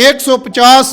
150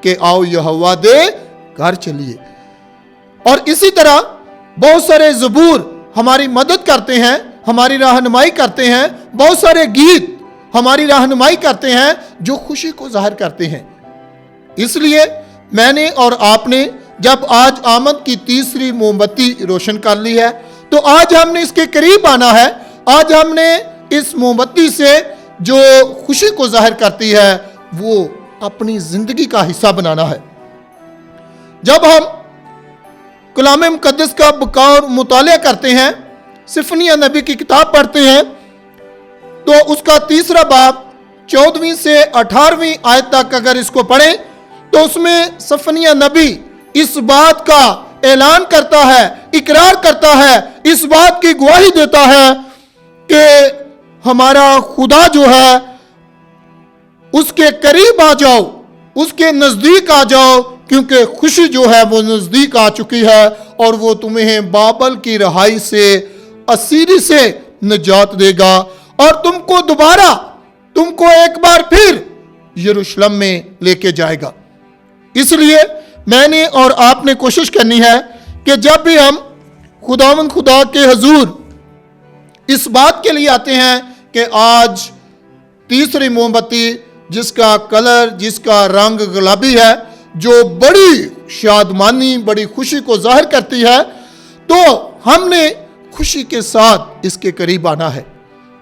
کہ آؤ یہوہ دے گھر چلیے۔ اور اسی طرح بہت سارے زبور ہماری مدد کرتے ہیں، ہماری رہنمائی کرتے ہیں، بہت سارے گیت ہماری رہنمائی کرتے ہیں جو خوشی کو ظاہر کرتے ہیں۔ اس لیے میں نے اور آپ نے جب آج آمد کی تیسری موم بتی روشن کر لی ہے تو آج ہم نے اس کے قریب آنا ہے۔ آج ہم نے اس موم بتی سے جو خوشی کو ظاہر کرتی ہے وہ اپنی زندگی کا حصہ بنانا ہے۔ جب ہم کلام مقدس کا بقور مطالعہ کرتے ہیں، صفنیہ نبی کی کتاب پڑھتے ہیں، تو اس کا تیسرا باب 14ویں سے 18ویں آیت تک اگر اس کو پڑھیں تو اس میں صفنیہ نبی اس بات کا اعلان کرتا ہے، اقرار کرتا ہے، اس بات کی گواہی دیتا ہے کہ ہمارا خدا جو ہے اس کے قریب آ جاؤ، اس کے نزدیک آ جاؤ، کیونکہ خوشی جو ہے وہ نزدیک آ چکی ہے اور وہ تمہیں بابل کی رہائی سے، اسیری سے نجات دے گا اور تم کو دوبارہ، تم کو ایک بار پھر یروشلم میں لے کے جائے گا۔ اس لیے میں نے اور آپ نے کوشش کرنی ہے کہ جب بھی ہم خداوند خدا کے حضور اس بات کے لیے آتے ہیں کہ آج تیسری موم بتی جس کا کلر، جس کا رنگ گلابی ہے، جو بڑی شادمانی، بڑی خوشی کو ظاہر کرتی ہے، تو ہم نے خوشی کے ساتھ اس کے قریب آنا ہے۔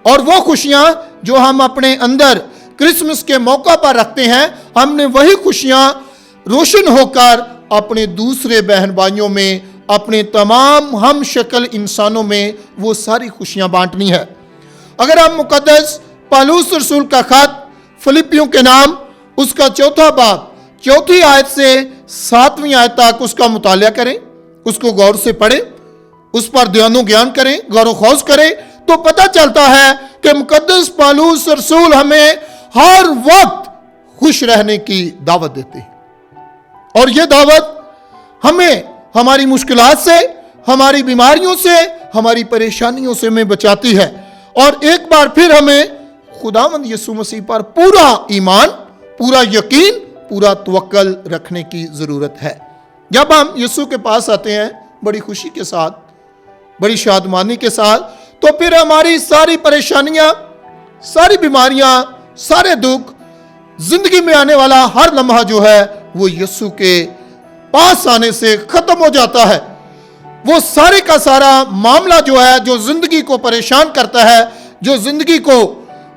اور وہ خوشیاں جو ہم اپنے اندر کرسمس کے موقع پر رکھتے ہیں، ہم نے وہی خوشیاں روشن ہو کر اپنے دوسرے بہن بھائیوں میں، اپنے تمام ہم شکل انسانوں میں وہ ساری خوشیاں بانٹنی ہے۔ اگر ہم مقدس پالوس رسول کا خط فلپیوں کے نام اس کا 4 باب 4 آیت سے 7ویں آیت تک اس کا مطالعہ کریں، اس کو غور سے پڑھیں، اس پر دھیان و گیان کریں، غور و خوض کریں، تو پتہ چلتا ہے کہ مقدس پالوس رسول ہمیں ہر وقت خوش رہنے کی دعوت دیتے ہیں۔ اور یہ دعوت ہمیں ہماری مشکلات سے، ہماری بیماریوں سے، ہماری پریشانیوں سے ہمیں بچاتی ہے، اور ایک بار پھر ہمیں خداوند یسوع مسیح پر پورا ایمان، پورا یقین، پورا توکل رکھنے کی ضرورت ہے۔ جب ہم یسوع کے پاس آتے ہیں بڑی خوشی کے ساتھ، بڑی شادمانی کے ساتھ، تو پھر ہماری ساری پریشانیاں، ساری بیماریاں، سارے دکھ، زندگی میں آنے والا ہر لمحہ جو ہے وہ یسوع کے پاس آنے سے ختم ہو جاتا ہے۔ وہ سارے کا سارا معاملہ جو ہے، جو زندگی کو پریشان کرتا ہے، جو زندگی کو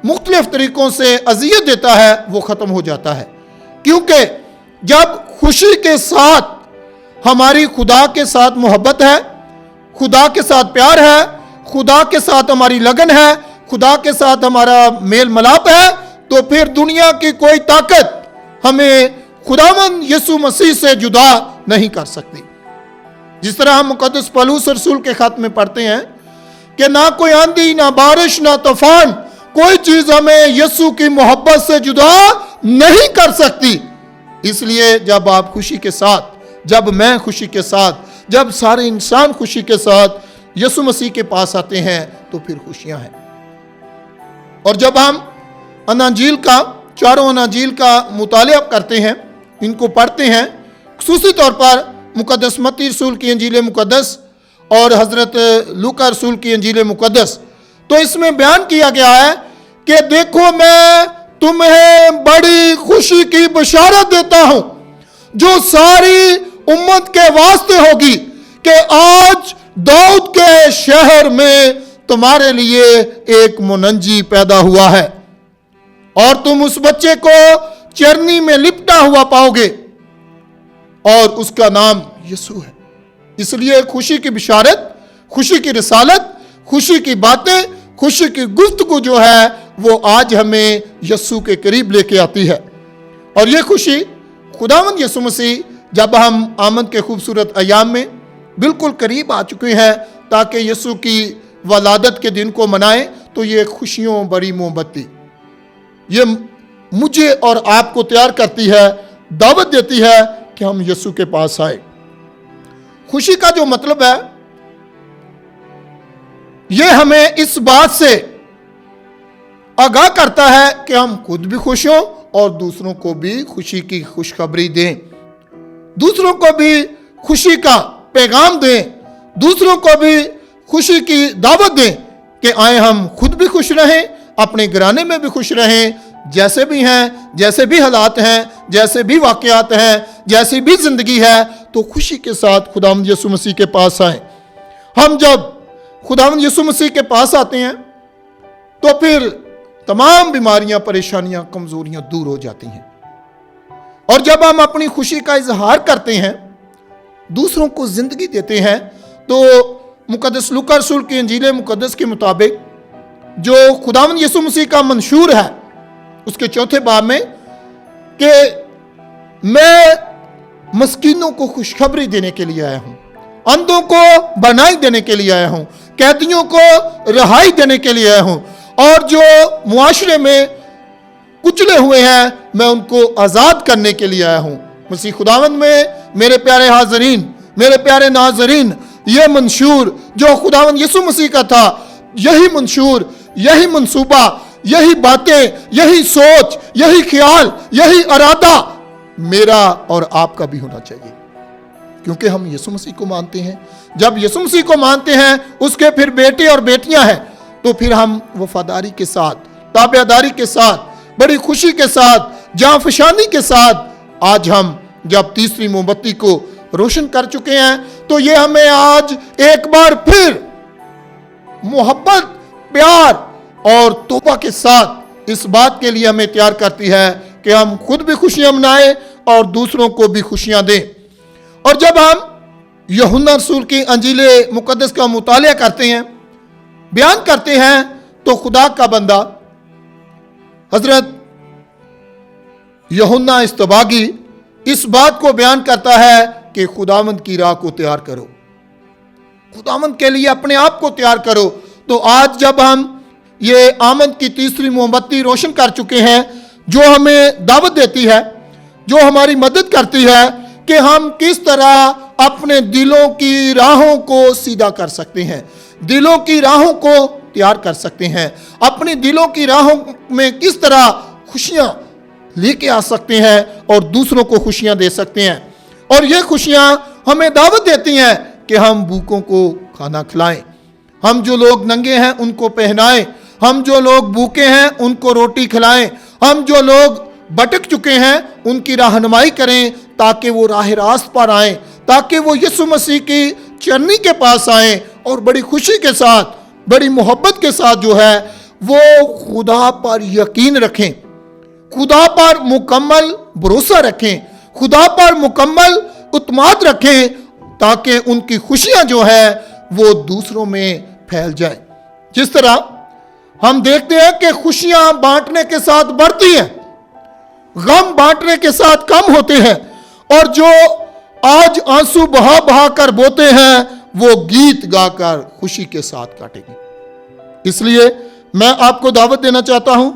مختلف طریقوں سے اذیت دیتا ہے، وہ ختم ہو جاتا ہے۔ کیونکہ جب خوشی کے ساتھ ہماری خدا کے ساتھ محبت ہے، خدا کے ساتھ پیار ہے، خدا کے ساتھ ہماری لگن ہے، خدا کے ساتھ ہمارا میل ملاپ ہے، تو پھر دنیا کی کوئی طاقت ہمیں خداوند یسوع مسیح سے جدا نہیں کر سکتی۔ جس طرح ہم مقدس پالوس رسول کے خط میں پڑھتے ہیں کہ نہ کوئی آندھی، نہ بارش، نہ طوفان، کوئی چیز ہمیں یسوع کی محبت سے جدا نہیں کر سکتی۔ اس لیے جب آپ خوشی کے ساتھ، جب میں خوشی کے ساتھ، جب سارے انسان خوشی کے ساتھ یسوع مسیح کے پاس آتے ہیں تو پھر خوشیاں ہیں۔ اور جب ہم اناجیل کا، چاروں اناجیل کا مطالعہ کرتے ہیں، ان کو پڑھتے ہیں، خصوصی طور پر مقدس متی رسول کی انجیل مقدس اور حضرت لوکا رسول کی انجیل مقدس، تو اس میں بیان کیا گیا ہے کہ دیکھو میں تمہیں بڑی خوشی کی بشارت دیتا ہوں جو ساری امت کے واسطے ہوگی کہ آج داؤد کے شہر میں تمہارے لیے ایک منجی پیدا ہوا ہے، اور تم اس بچے کو چرنی میں لپٹا ہوا پاؤ گے، اور اس کا نام یسوع ہے۔ اس لیے خوشی کی بشارت، خوشی کی رسالت، خوشی کی باتیں، خوشی کی گفتگو جو ہے وہ آج ہمیں یسوع کے قریب لے کے آتی ہے۔ اور یہ خوشی خداوند یسوع مسیح جب ہم آمد کے خوبصورت ایام میں بالکل قریب آ چکے ہیں تاکہ یسوع کی ولادت کے دن کو منائیں، تو یہ خوشیوں بڑی موم بتی یہ مجھے اور آپ کو تیار کرتی ہے، دعوت دیتی ہے کہ ہم یسوع کے پاس آئے۔ خوشی کا جو مطلب ہے یہ ہمیں اس بات سے آگاہ کرتا ہے کہ ہم خود بھی خوش ہوں اور دوسروں کو بھی خوشی کی خوشخبری دیں، دوسروں کو بھی خوشی کا پیغام دیں، دوسروں کو بھی خوشی کی دعوت دیں کہ آئیں ہم خود بھی خوش رہیں، اپنے گھرانے میں بھی خوش رہیں، جیسے بھی ہیں، جیسے بھی حالات ہیں، جیسے بھی واقعات ہیں، جیسی بھی زندگی ہے، تو خوشی کے ساتھ خداوند یسوع مسیح کے پاس آئیں۔ ہم جب خداوند یسوع مسیح کے پاس آتے ہیں تو پھر تمام بیماریاں، پریشانیاں، کمزوریاں دور ہو جاتی ہیں، اور جب ہم اپنی خوشی کا اظہار کرتے ہیں، دوسروں کو زندگی دیتے ہیں، تو مقدس لوکا رسول کی انجیل مقدس کے مطابق جو خداوند یسوع مسیح کا منشور ہے اس کے 4 باب میں کہ میں مسکینوں کو خوشخبری دینے کے لیے آیا ہوں، اندھوں کو بینائی دینے کے لیے آیا ہوں، قیدیوں کو رہائی دینے کے لیے آیا ہوں، اور جو معاشرے میں کچلے ہوئے ہیں میں ان کو آزاد کرنے کے لیے آیا ہوں۔ مسیح خداوند میں میرے پیارے حاضرین، میرے پیارے ناظرین، یہ منشور جو خداوند یسوع مسیح کا تھا، یہی منشور، یہی منصوبہ، یہی باتیں، یہی سوچ، یہی خیال، یہی ارادہ میرا اور آپ کا بھی ہونا چاہیے، کیونکہ ہم یسوع مسیح کو مانتے ہیں۔ جب یسوع مسیح کو مانتے ہیں، اس کے پھر بیٹے اور بیٹیاں ہیں، تو پھر ہم وفاداری کے ساتھ، تابعداری کے ساتھ، بڑی خوشی کے ساتھ، جاں فشانی کے ساتھ آج ہم جب تیسری موم بتی کو روشن کر چکے ہیں، تو یہ ہمیں آج ایک بار پھر محبت، پیار اور توبہ کے ساتھ اس بات کے لیے ہمیں تیار کرتی ہے کہ ہم خود بھی خوشیاں منائیں اور دوسروں کو بھی خوشیاں دیں۔ اور جب ہم یوحنا رسول کی انجیل مقدس کا مطالعہ کرتے ہیں، بیان کرتے ہیں، تو خدا کا بندہ حضرت یوحنا استباغی اس بات کو بیان کرتا ہے کہ خداوند کی راہ کو تیار کرو، خداوند کے لیے اپنے آپ کو تیار کرو۔ تو آج جب ہم یہ آمد کی تیسری موم بتی روشن کر چکے ہیں، جو ہمیں دعوت دیتی ہے، جو ہماری مدد کرتی ہے کہ ہم کس طرح اپنے دلوں کی راہوں کو سیدھا کر سکتے ہیں، دلوں کی راہوں کو تیار کر سکتے ہیں، اپنی دلوں کی راہوں میں کس طرح خوشیاں لے کے آ سکتے ہیں اور دوسروں کو خوشیاں دے سکتے ہیں۔ اور یہ خوشیاں ہمیں دعوت دیتی ہیں کہ ہم بھوکوں کو کھانا کھلائیں، ہم جو لوگ ننگے ہیں ان کو پہنائیں، ہم جو لوگ بھوکے ہیں ان کو روٹی کھلائیں، ہم جو لوگ بھٹک چکے ہیں ان کی رہنمائی کریں تاکہ وہ راہ راست پر آئیں، تاکہ وہ یسوع مسیح کی چرنی کے پاس آئیں اور بڑی خوشی کے ساتھ، بڑی محبت کے ساتھ جو ہے وہ خدا پر یقین رکھیں، خدا پر مکمل بھروسہ رکھیں، خدا پر مکمل اعتماد رکھیں، تاکہ ان کی خوشیاں جو ہے وہ دوسروں میں پھیل جائیں۔ جس طرح ہم دیکھتے ہیں کہ خوشیاں بانٹنے کے ساتھ بڑھتی ہیں، غم بانٹنے کے ساتھ کم ہوتے ہیں، اور جو آج آنسو بہا بہا کر بوتے ہیں وہ گیت گا کر خوشی کے ساتھ کاٹیں گے۔ اس لیے میں آپ کو دعوت دینا چاہتا ہوں،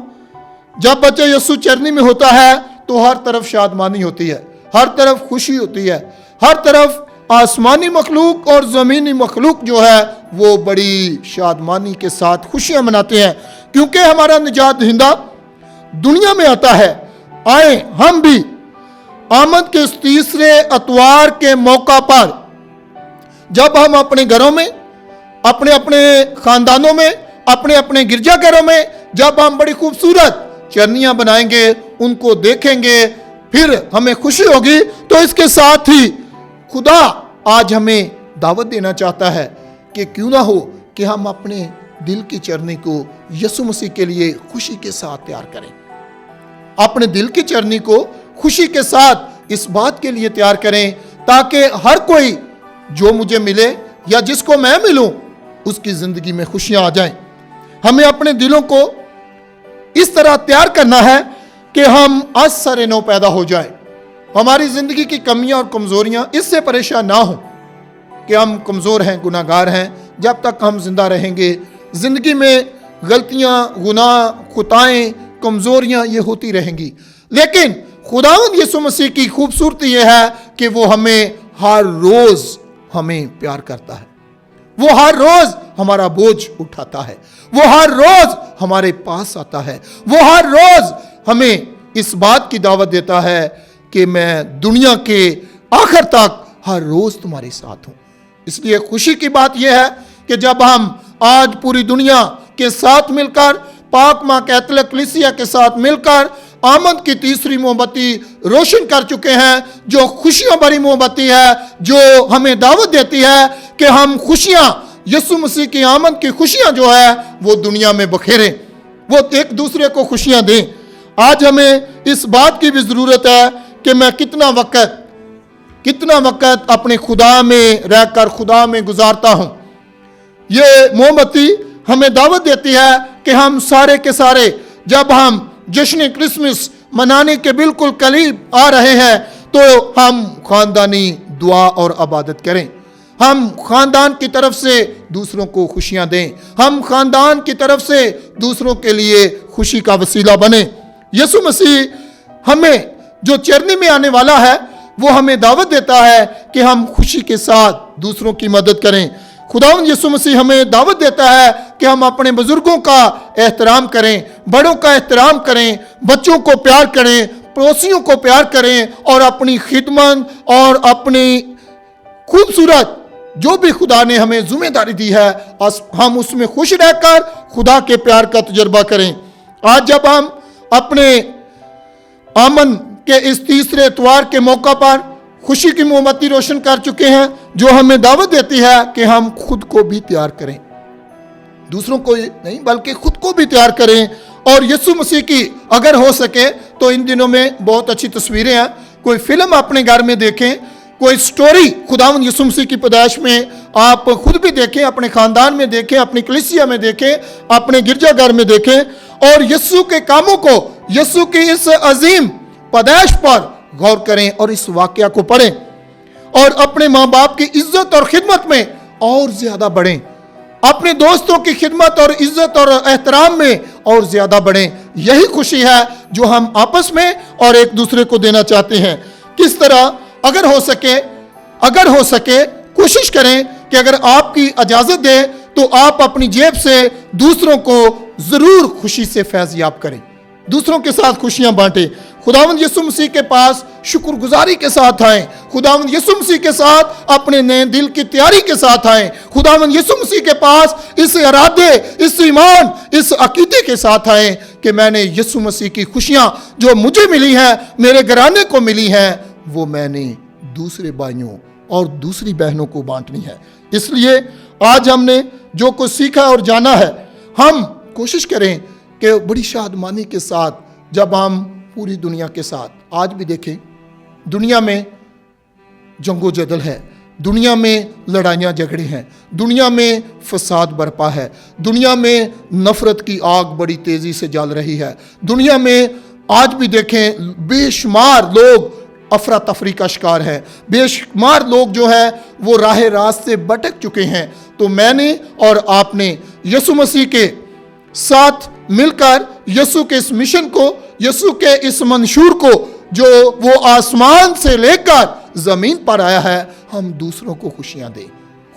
جب بچہ یسوع چرنی میں ہوتا ہے تو ہر طرف شادمانی ہوتی ہے، ہر طرف خوشی ہوتی ہے، ہر طرف آسمانی مخلوق اور زمینی مخلوق جو ہے وہ بڑی شادمانی کے ساتھ خوشیاں مناتے ہیں، کیونکہ ہمارا نجات دہندہ دنیا میں آتا ہے۔ آئیں ہم بھی آمد کے اس تیسرے اتوار کے موقع پر، جب ہم اپنے گھروں میں، اپنے اپنے خاندانوں میں، اپنے اپنے گرجا گھروں میں جب ہم بڑی خوبصورت چرنیاں بنائیں گے، ان کو دیکھیں گے، پھر ہمیں خوشی ہوگی، تو اس کے ساتھ ہی خدا آج ہمیں دعوت دینا چاہتا ہے کہ کیوں نہ ہو کہ ہم اپنے دل کی چرنی کو یسوع مسیح کے لیے خوشی کے ساتھ تیار کریں، اپنے دل کی چرنی کو خوشی کے ساتھ اس بات کے لیے تیار کریں تاکہ ہر کوئی جو مجھے ملے یا جس کو میں ملوں اس کی زندگی میں خوشیاں آ جائیں۔ ہمیں اپنے دلوں کو اس طرح تیار کرنا ہے کہ ہم از سر نو پیدا ہو جائیں، ہماری زندگی کی کمیاں اور کمزوریاں اس سے پریشان نہ ہوں کہ ہم کمزور ہیں، گناہ گار ہیں۔ جب تک ہم زندہ رہیں گے زندگی میں غلطیاں، گناہ، خطائیں، کمزوریاں یہ ہوتی رہیں گی، لیکن خداوند یسوع مسیح کی خوبصورتی یہ ہے کہ وہ ہمیں ہر روز ہمیں پیار کرتا ہے، وہ ہر روز ہمارا بوجھ اٹھاتا ہے، وہ ہر روز ہمارے پاس آتا ہے، وہ ہر روز ہمیں اس بات کی دعوت دیتا ہے کہ میں دنیا کے آخر تک ہر روز تمہارے ساتھ ہوں۔ اس لیے خوشی کی بات یہ ہے کہ جب ہم آج پوری دنیا کے ساتھ مل کر، پاک ماں کیتھولک کلیسیا کے ساتھ مل کر آمد کی تیسری موم بتی روشن کر چکے ہیں، جو خوشیاں بھری موم بتی ہے، جو ہمیں دعوت دیتی ہے کہ ہم خوشیاں، یسوع مسیح کی آمد کی خوشیاں جو ہے وہ دنیا میں بکھیریں، وہ ایک دوسرے کو خوشیاں دیں۔ آج ہمیں اس بات کی بھی ضرورت ہے کہ میں کتنا وقت اپنے خدا میں رہ کر خدا میں گزارتا ہوں۔ یہ موم بتی ہمیں دعوت دیتی ہے کہ ہم سارے کے سارے جب ہم جشن کرسمس منانے کے بالکل قریب آ رہے ہیں تو ہم خاندانی دعا اور عبادت کریں، ہم خاندان کی طرف سے دوسروں کو خوشیاں دیں، ہم خاندان کی طرف سے دوسروں کے لیے خوشی کا وسیلہ بنیں۔ یسوع مسیح ہمیں جو چرنی میں آنے والا ہے وہ ہمیں دعوت دیتا ہے کہ ہم خوشی کے ساتھ دوسروں کی مدد کریں۔ خداوند یسوع مسیح ہمیں دعوت دیتا ہے کہ ہم اپنے بزرگوں کا احترام کریں، بڑوں کا احترام کریں، بچوں کو پیار کریں، پڑوسیوں کو پیار کریں، اور اپنی خدمت اور اپنی خوبصورت جو بھی خدا نے ہمیں ذمہ داری دی ہے ہم اس میں خوش رہ کر خدا کے پیار کا تجربہ کریں۔ آج جب ہم اپنے آمن کے اس تیسرے اتوار کے موقع پر خوشی کی موم بتی روشن کر چکے ہیں، جو ہمیں دعوت دیتی ہے کہ ہم خود کو بھی تیار کریں، دوسروں کو نہیں بلکہ خود کو بھی تیار کریں۔ اور یسوع مسیح کی اگر ہو سکے تو ان دنوں میں بہت اچھی تصویریں ہیں، کوئی فلم اپنے گھر میں دیکھیں، کوئی سٹوری خداوند یسوع مسیح کی پیدائش میں آپ خود بھی دیکھیں، اپنے خاندان میں دیکھیں، اپنی کلیسیا میں دیکھیں، اپنے گرجا گھر میں دیکھیں، اور یسوع کے کاموں کو، یسوع کی اس عظیم پیدائش پر غور کریں اور اس واقعہ کو پڑھیں، اور اپنے ماں باپ کی عزت اور خدمت میں اور زیادہ بڑھیں، اپنے دوستوں کی خدمت اور عزت اور احترام میں اور زیادہ بڑھیں۔ یہی خوشی ہے جو ہم آپس میں اور ایک دوسرے کو دینا چاہتے ہیں۔ کس طرح؟ اگر ہو سکے کوشش کریں کہ اگر آپ کی اجازت دے تو آپ اپنی جیب سے دوسروں کو ضرور خوشی سے فیض یاب کریں، دوسروں کے ساتھ خوشیاں بانٹیں۔ خداوند یسوع مسیح کے پاس شکر گزاری کے ساتھ آئیں، خداوند یسوع مسیح کے ساتھ اپنے نئے دل کی تیاری کے ساتھ آئیں، خداوند یسوع مسیح کے پاس اس ارادے، اس ایمان، اس عقیدے کے ساتھ آئیں کہ میں نے یسوع مسیح کی خوشیاں جو مجھے ملی ہیں، میرے گھرانے کو ملی ہیں، وہ میں نے دوسرے بھائیوں اور دوسری بہنوں کو بانٹنی ہے۔ اس لیے آج ہم نے جو کچھ سیکھا اور جانا ہے، ہم کوشش کریں کہ بڑی شادمانی کے ساتھ جب ہم پوری دنیا کے ساتھ، آج بھی دیکھیں دنیا میں جنگ و جدل ہے، دنیا میں لڑائیاں جھگڑے ہیں، دنیا میں فساد برپا ہے، دنیا میں نفرت کی آگ بڑی تیزی سے جل رہی ہے، دنیا میں آج بھی دیکھیں بے شمار لوگ افراتفری کا شکار ہیں، بے شمار لوگ جو ہے وہ راہ راست سے بھٹک چکے ہیں۔ تو میں نے اور آپ نے یسوع مسیح کے ساتھ مل کر یسوع کے اس مشن کو، یسوع کے اس منشور کو جو وہ آسمان سے لے کر زمین پر آیا ہے، ہم دوسروں کو خوشیاں دیں،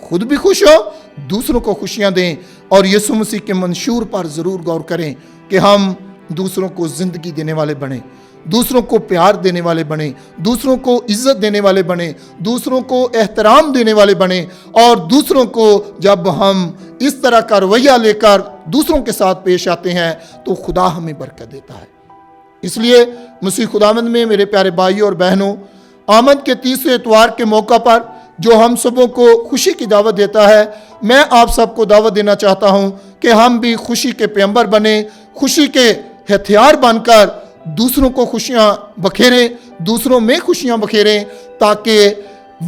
خود بھی خوش ہو، دوسروں کو خوشیاں دیں، اور یسوع مسیح کے منشور پر ضرور غور کریں کہ ہم دوسروں کو زندگی دینے والے بنیں، دوسروں کو پیار دینے والے بنیں، دوسروں کو عزت دینے والے بنیں، دوسروں کو احترام دینے والے بنیں، اور دوسروں کو جب ہم اس طرح کا رویہ لے کر دوسروں کے ساتھ پیش آتے ہیں تو خدا ہمیں برکت دیتا ہے۔ اس لیے مسیح خداوند میں میرے پیارے بھائیوں اور بہنوں، آمد کے تیسرے اتوار کے موقع پر جو ہم سبوں کو خوشی کی دعوت دیتا ہے، میں آپ سب کو دعوت دینا چاہتا ہوں کہ ہم بھی خوشی کے پیمبر بنیں، خوشی کے ہتھیار بن کر دوسروں کو خوشیاں بکھیریں، دوسروں میں خوشیاں بکھیریں، تاکہ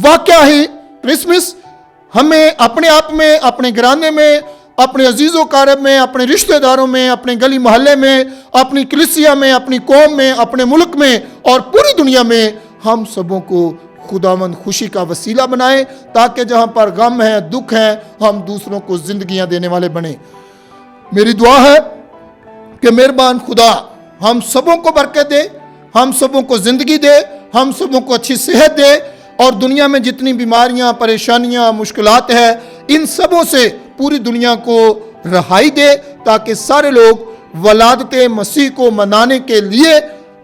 واقعہ ہی کرسمس ہمیں اپنے آپ میں، اپنے گھرانے میں، اپنے عزیز و قارب میں، اپنے رشتہ داروں میں، اپنے گلی محلے میں، اپنی کلیسیا میں، اپنی قوم میں، اپنے ملک میں اور پوری دنیا میں ہم سبوں کو خداوند خوشی کا وسیلہ بنائے، تاکہ جہاں پر غم ہے، دکھ ہے، ہم دوسروں کو زندگیاں دینے والے بنیں۔ میری دعا ہے کہ مہربان خدا ہم سبوں کو برکت دے، ہم سبوں کو زندگی دے، ہم سبوں کو اچھی صحت دے، اور دنیا میں جتنی بیماریاں، پریشانیاں، مشکلات ہیں، ان سبوں سے پوری دنیا کو رہائی دے، تاکہ سارے لوگ ولادت مسیح کو منانے کے لیے